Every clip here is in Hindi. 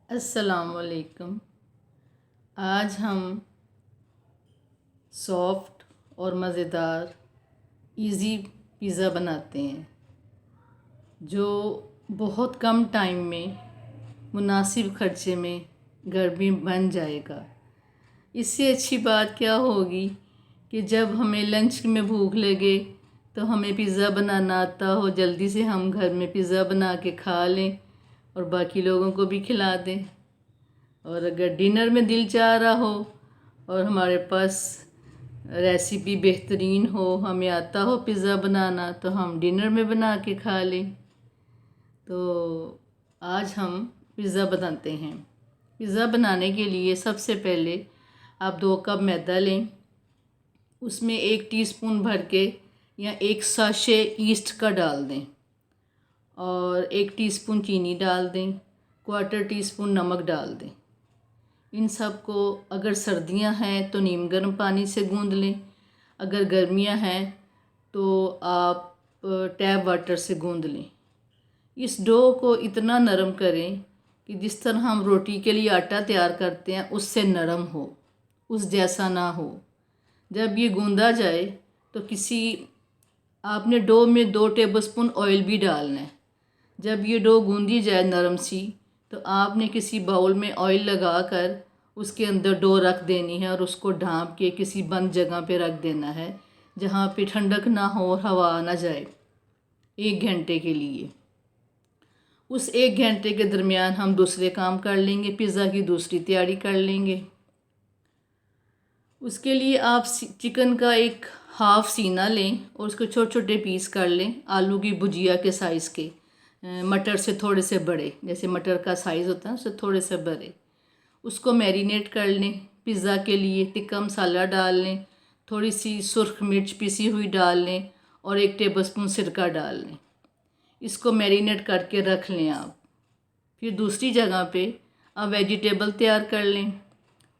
अस्सलाम वालेकुम। आज हम सॉफ्ट और मज़ेदार इजी पिज़्ज़ा बनाते हैं जो बहुत कम टाइम में मुनासिब खर्चे में घर में बन जाएगा। इससे अच्छी बात क्या होगी कि जब हमें लंच में भूख लगे तो हमें पिज़्ज़ा बनाना आता हो, जल्दी से हम घर में पिज़्ज़ा बना के खा लें और बाकी लोगों को भी खिला दें। और अगर डिनर में दिल चाह रहा हो और हमारे पास रेसिपी बेहतरीन हो, हमें आता हो पिज़्ज़ा बनाना, तो हम डिनर में बना के खा लें। तो आज हम पिज़्ज़ा बनाते हैं। पिज़्ज़ा बनाने के लिए सबसे पहले आप 2 कप मैदा लें, उसमें 1 टीस्पून भर के या 1 साशे ईस्ट का डाल दें और 1 टीस्पून चीनी डाल दें, 1/4 टीस्पून नमक डाल दें। इन सब को अगर सर्दियां हैं तो नीम गर्म पानी से गूंद लें, अगर गर्मियां हैं तो आप टैप वाटर से गूंद लें। इस डो को इतना नरम करें कि जिस तरह हम रोटी के लिए आटा तैयार करते हैं उससे नरम हो, उस जैसा ना हो। जब ये गूंदा जाए तो आपने डो में 2 टेबलस्पून ऑयल भी डालना है। जब ये डो गूंदी जाए नरम सी, तो आपने किसी बाउल में ऑयल लगाकर उसके अंदर डो रख देनी है और उसको ढाँप के किसी बंद जगह पे रख देना है जहाँ पे ठंडक ना हो और हवा ना जाए, 1 घंटे के लिए। उस 1 घंटे के दरमियान हम दूसरे काम कर लेंगे, पिज़्ज़ा की दूसरी तैयारी कर लेंगे। उसके लिए आप चिकन का एक हाफ़ सीना लें और उसको छोटे छोटे पीस कर लें, आलू की भुजिया के साइज़ के, मटर से थोड़े से बड़े, जैसे मटर का साइज़ होता है उससे थोड़े से बड़े। उसको मैरिनेट कर लें। पिज़्ज़ा के लिए टिक्का मसाला डाल लें, थोड़ी सी सुर्ख मिर्च पिसी हुई डाल लें और 1 टेबलस्पून सिरका डाल लें। इसको मैरिनेट करके रख लें आप। फिर दूसरी जगह पे आप वेजिटेबल तैयार कर लें।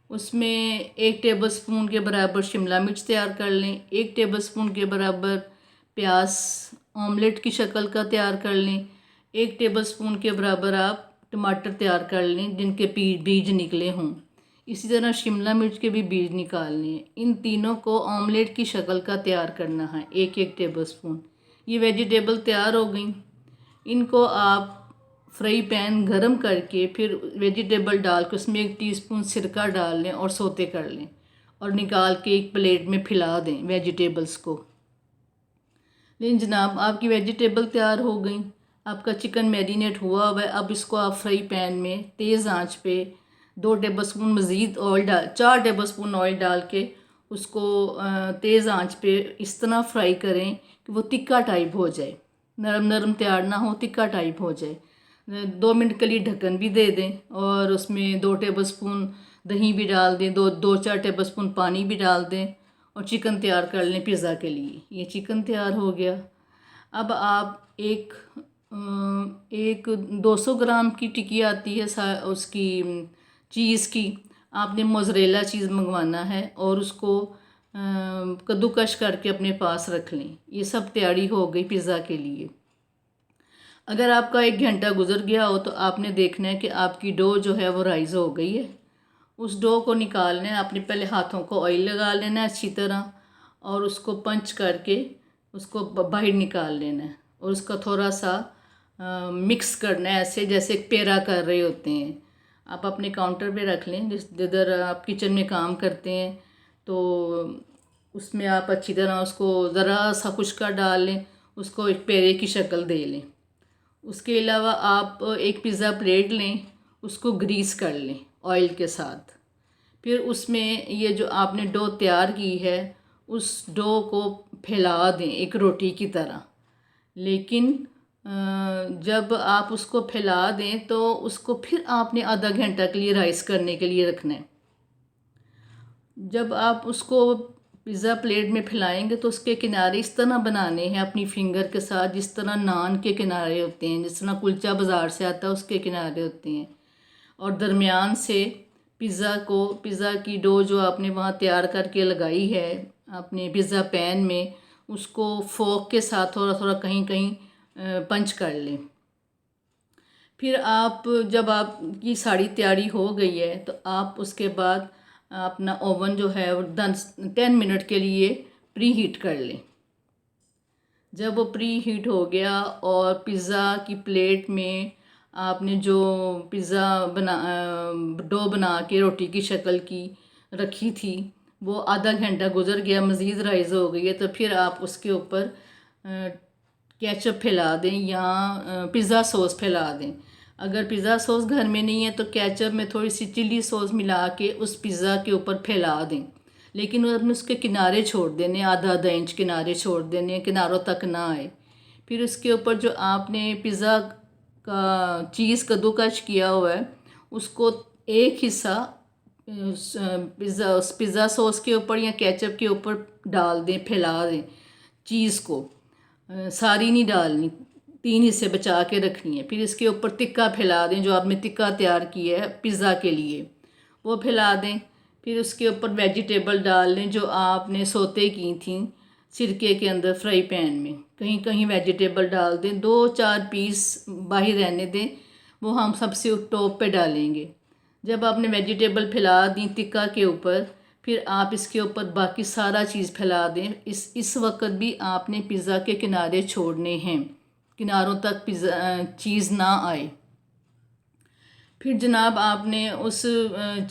उसमें 1 टेबलस्पून के बराबर शिमला मिर्च तैयार कर लें, 1 टेबलस्पून के बराबर प्याज ऑमलेट की शक्ल का तैयार कर लें, 1 टेबलस्पून के बराबर आप टमाटर तैयार कर लें जिनके बीज निकले हों। इसी तरह शिमला मिर्च के भी बीज निकालने हैं। इन तीनों को ऑमलेट की शक्ल का तैयार करना है, 1-1 टेबलस्पून। ये वेजिटेबल तैयार हो गई। इनको आप फ्राई पैन गरम करके फिर वेजिटेबल डाल के उसमें 1 टीस्पून सिरका डाल लें और सोते कर लें और निकाल के एक प्लेट में फैला दें वेजिटेबल्स को। लेकिन जनाब, आपकी वेजिटेबल तैयार हो गई, आपका चिकन मैरिनेट हुआ हुआ है। अब इसको आप फ्राई पैन में तेज़ आंच पे 2 टेबलस्पून मज़ीद ऑयल डाल 4 टेबलस्पून ऑयल डाल के उसको तेज़ आंच पे इस तरह फ्राई करें कि वो तिक्का टाइप हो जाए, नरम नरम तैयार ना हो, तिक्का टाइप हो जाए। 2 मिनट के लिए ढक्कन भी दे दें और उसमें 2 टेबलस्पून दही भी डाल दें, 2-4 टेबलस्पून पानी भी डाल दें और चिकन तैयार कर लें पिज़्ज़ा के लिए। ये चिकन तैयार हो गया। अब आप एक 200 ग्राम की टिक्की आती है उसकी चीज़ की, आपने मोज़रेला चीज़ मंगवाना है और उसको कद्दूकश करके अपने पास रख लें। ये सब तैयारी हो गई पिज़्ज़ा के लिए। अगर आपका 1 घंटा गुजर गया हो तो आपने देखना है कि आपकी डो जो है वो राइज़ हो गई है। उस डो को निकालना है, आपने पहले हाथों को ऑयल लगा लेना है अच्छी तरह और उसको पंच करके उसको बाहर निकाल लेना है और उसका थोड़ा सा मिक्स करना है, ऐसे जैसे पेड़ा कर रहे होते हैं। आप अपने काउंटर पे रख लें, जिधर आप किचन में काम करते हैं, तो उसमें आप अच्छी तरह उसको ज़रा सा खुश्का डाल लें, उसको एक पेड़े की शक्ल दे लें। उसके अलावा आप एक पिज़्ज़ा प्लेट लें, उसको ग्रीस कर लें ऑयल के साथ। फिर उसमें ये जो आपने डो तैयार की है उस डो को फैला दें एक रोटी की तरह। लेकिन जब आप उसको फैला दें तो उसको फिर आपने आधा घंटा के लिए राइस करने के लिए रखना है। जब आप उसको पिज़्ज़ा प्लेट में फैलाएंगे तो उसके किनारे इस तरह बनाने हैं अपनी फिंगर के साथ, जिस तरह नान के किनारे होते हैं, जिस तरह कुलचा बाज़ार से आता है उसके किनारे होते हैं। और दरमियान से पिज़्ज़ा की डो जो आपने वहाँ तैयार करके लगाई है अपने पिज़्ज़ा पैन में, उसको फोक के साथ थोड़ा थोड़ा कहीं कहीं पंच कर लें। फिर आप जब आपकी सारी तैयारी हो गई है तो आप उसके बाद अपना ओवन जो है वो 10 मिनट के लिए प्री हीट कर लें। जब वो प्री हीट हो गया और पिज़्ज़ा की प्लेट में आपने जो पिज़्ज़ा डो बना के रोटी की शक्ल की रखी थी वो आधा घंटा गुजर गया, मज़ीद राइज़ हो गई है, तो फिर आप उसके ऊपर केचप फैला दें या पिज़्ज़ा सॉस फैला दें। अगर पिज़्ज़ा सॉस घर में नहीं है तो केचप में थोड़ी सी चिली सॉस मिला के उस पिज़्ज़ा के ऊपर फैला दें, लेकिन आपने उसके किनारे छोड़ देने, आधा आधा इंच किनारे छोड़ देने, किनारों तक ना आए। फिर उसके ऊपर जो आपने पिज़्ज़ा का चीज़ कद्दूकस किया हुआ है उसको एक हिस्सा पिज़्ज़ा सॉस के ऊपर या केचप के ऊपर डाल दें, फैला दें चीज़ को। सारी नहीं डालनी, 3 हिस्से बचा के रखनी है। फिर इसके ऊपर तिक्का फैला दें, जो आपने तिक्का तैयार किया है पिज़्ज़ा के लिए वो फैला दें। फिर उसके ऊपर वेजिटेबल डाल लें जो आपने सोते की थी सिरके के अंदर फ्राई पैन में, कहीं कहीं वेजिटेबल डाल दें, 2-4 पीस बाहर रहने दें, वो हम सबसे टॉप पे डालेंगे। जब आपने वेजिटेबल फैला दी तिक्का के ऊपर, फिर आप इसके ऊपर बाकी सारा चीज़ फैला दें। इस वक्त भी आपने पिज़्ज़ा के किनारे छोड़ने हैं, किनारों तक पिज़्ज़ा चीज़ ना आए। फिर जनाब आपने उस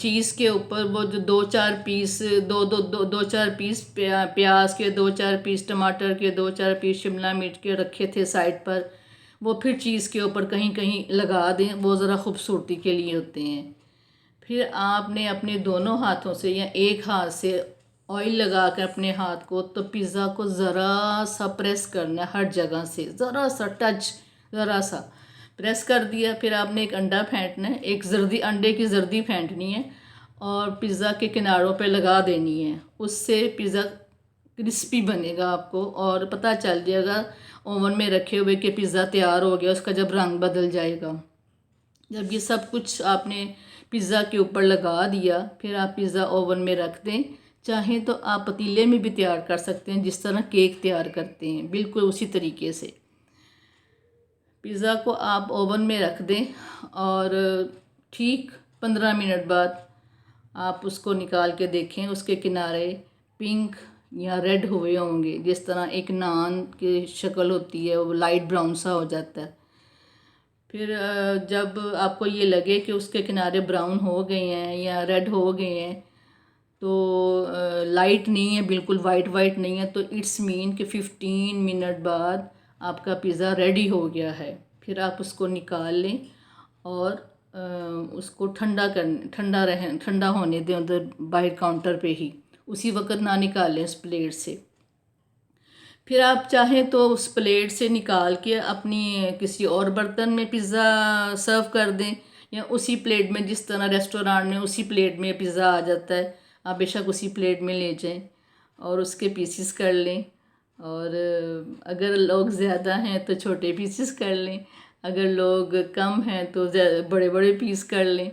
चीज़ के ऊपर वो जो 2-4 पीस दो चार पीस प्याज के, 2-4 पीस टमाटर के, 2-4 पीस शिमला मिर्च के रखे थे साइड पर, वो फिर चीज़ के ऊपर कहीं कहीं लगा दें, वो ज़रा खूबसूरती के लिए होते हैं। फिर आपने अपने दोनों हाथों से या एक हाथ से ऑयल लगा कर अपने हाथ को तो पिज़्ज़ा को ज़रा सा प्रेस करना है, हर जगह से ज़रा सा टच, ज़रा सा प्रेस कर दिया। फिर आपने एक अंडा फेंटना है, एक जर्दी, अंडे की जर्दी फेंटनी है और पिज़्ज़ा के किनारों पे लगा देनी है। उससे पिज़्ज़ा क्रिस्पी बनेगा आपको और पता चल जाएगा ओवन में रखे हुए कि पिज़्ज़ा तैयार हो गया, उसका जब रंग बदल जाएगा। जब ये सब कुछ आपने पिज़्ज़ा के ऊपर लगा दिया, फिर आप पिज़्ज़ा ओवन में रख दें। चाहें तो आप पतीले में भी तैयार कर सकते हैं, जिस तरह केक तैयार करते हैं, बिल्कुल उसी तरीके से। पिज़्ज़ा को आप ओवन में रख दें और ठीक 15 मिनट बाद आप उसको निकाल के देखें, उसके किनारे पिंक या रेड हुए होंगे, जिस तरह एक नान की शक्ल होती है वो लाइट ब्राउन सा हो जाता है। फिर जब आपको ये लगे कि उसके किनारे ब्राउन हो गए हैं या रेड हो गए हैं, तो लाइट नहीं है, बिल्कुल वाइट वाइट नहीं है, तो इट्स मीन कि 15 मिनट बाद आपका पिज़्ज़ा रेडी हो गया है। फिर आप उसको निकाल लें और उसको ठंडा होने दें उधर बाहर काउंटर पे ही, उसी वक्त ना निकालें उस प्लेट से। फिर आप चाहें तो उस प्लेट से निकाल के अपनी किसी और बर्तन में पिज़्ज़ा सर्व कर दें, या उसी प्लेट में, जिस तरह रेस्टोरेंट में उसी प्लेट में पिज़्ज़ा आ जाता है, आप बेशक उसी प्लेट में ले जाएं और उसके पीसेस कर लें। और अगर लोग ज़्यादा हैं तो छोटे पीसेस कर लें, अगर लोग कम हैं तो बड़े बड़े पीस कर लें।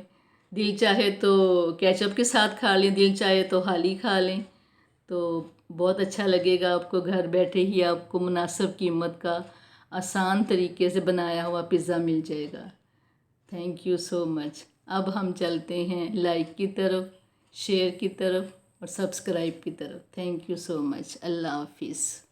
दिल चाहे तो केचप के साथ खा लें, दिल चाहे तो खाली खा लें, तो बहुत अच्छा लगेगा आपको। घर बैठे ही आपको मुनासिब कीमत का आसान तरीके से बनाया हुआ पिज़्ज़ा मिल जाएगा। Thank you so much. अब हम चलते हैं लाइक की तरफ, शेयर की तरफ और सब्सक्राइब की तरफ। Thank you so much. Allah हाफिज़।